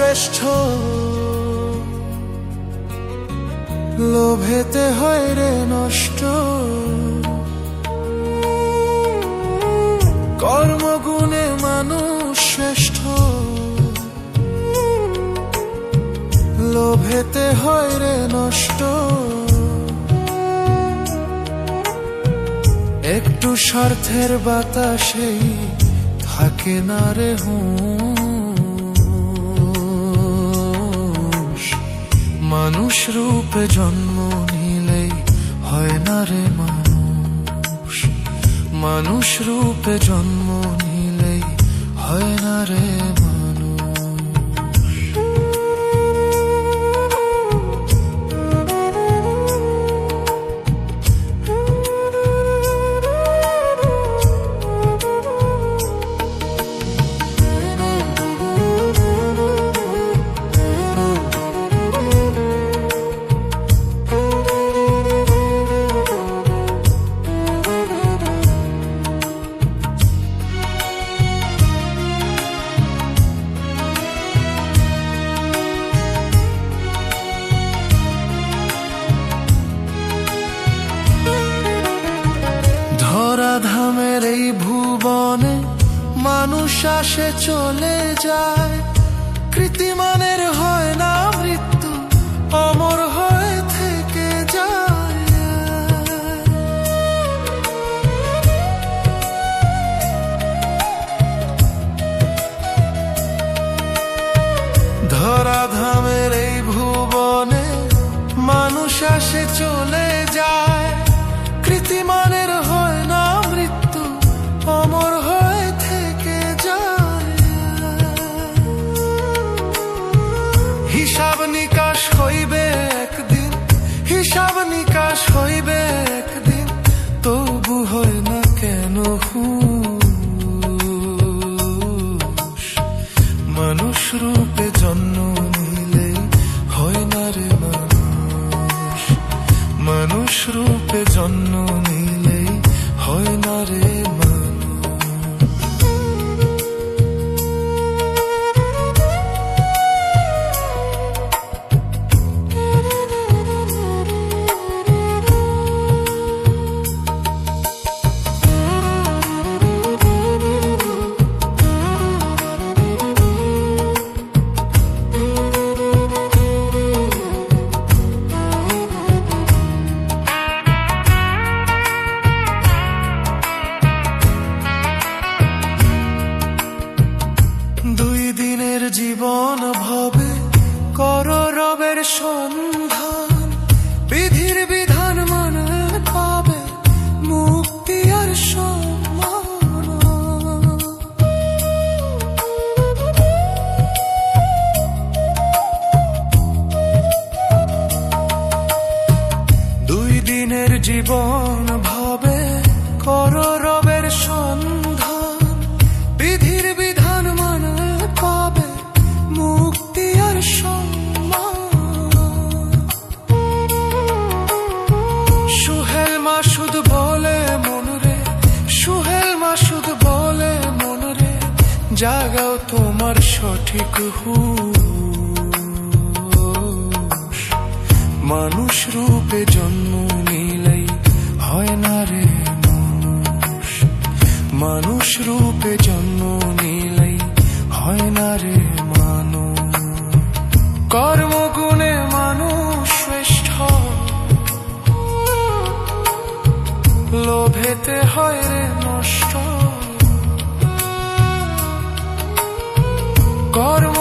শ্রেষ্ঠ, লোভেতে হয় রে নষ্ট। কর্মগুণে মানুষ শ্রেষ্ঠ, লোভেতে হয় রে নষ্ট। একটু স্বার্থের বাতাসেই থাকে না রে হুঁশ। মানুষ রূপে জন্ম নিলেই হয় না রে মানুষ। মানুষ রূপে জন্ম নিলেই হয় না রে মানুষ। ধরাধামের এই ভুবনে মানুষ আসে চলে যায়, কৃতিমানের হয় না মৃত্যু, অমর হয়ে থেকে যায়। ধরাধামের এই ভুবনে মানুষ আসে চলে যায়, কৃতিমানের হয় না মৃত্যু, অমর হয়ে থেকে যায়। হিসাব নিকাশ হইবে একদিন, হিসাব নিকাশ হইবে একদিন, তবু হয় না কেন হুঁশ। মানুষ রূপে জন্ম নিলেই হয় না রে মানুষ। মানুষ রূপে জন্ম নিলেই হয় না রে মানুষ। জীবন ভবে কর রবের সন্ধান, বিধির বিধান মানে পাবে মুক্তি আর সম্মান। দুই দিনের জীবন ভবে কর রবের সন্ধান, বিধির বিধান মানে পাবে মুক্তি আর সম্মান। সুহেল মাসুদ বলে মন রে, সুহেল মাসুদ বলে মন রে, জাগাও তোমার সঠিক হুঁশ। মানুষ রূপে জন্ম নিলেই হয় না রে মানুষ। মানুষ রূপে জন্ম নিলেই হয় না রে মানুষ। কর্মগুণে মানুষ শ্রেষ্ঠ, লোভেতে হয় রে নষ্ট। কর্ম